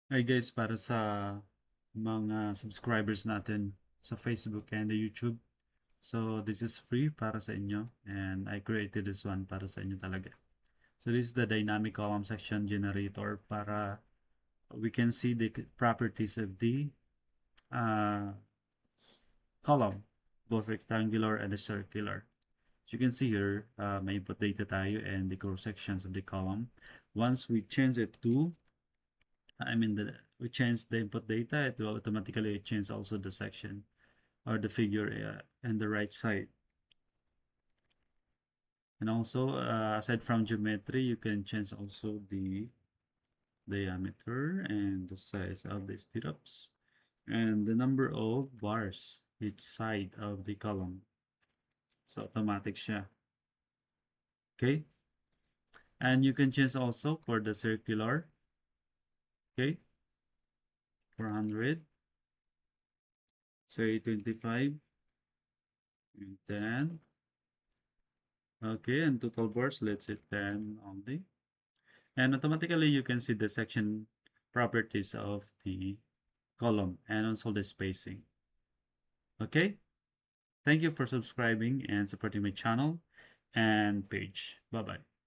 Hi guys, para sa mga subscribers natin sa Facebook and the YouTube. So this is free para sa inyo and I created this one para sa inyo talaga. So this is the dynamic column section generator para we can see the properties of the uh, column, both rectangular and the circular. As you can see here, may input data tayo and the cross sections of the column. Once we change it to we change the input data, it will automatically change also the section or the figure in the right side. And also, aside from geometry, you can change also the diameter and the size of the stirrups and the number of bars each side of the column. So automatic siya. Okay. And you can change also for the circular. Okay. 400. Say 25. And 10. Okay, and total bars, let's say 10 only. And automatically you can see the section properties of the column and also the spacing. Okay, thank you for subscribing and supporting my channel and page. Bye bye.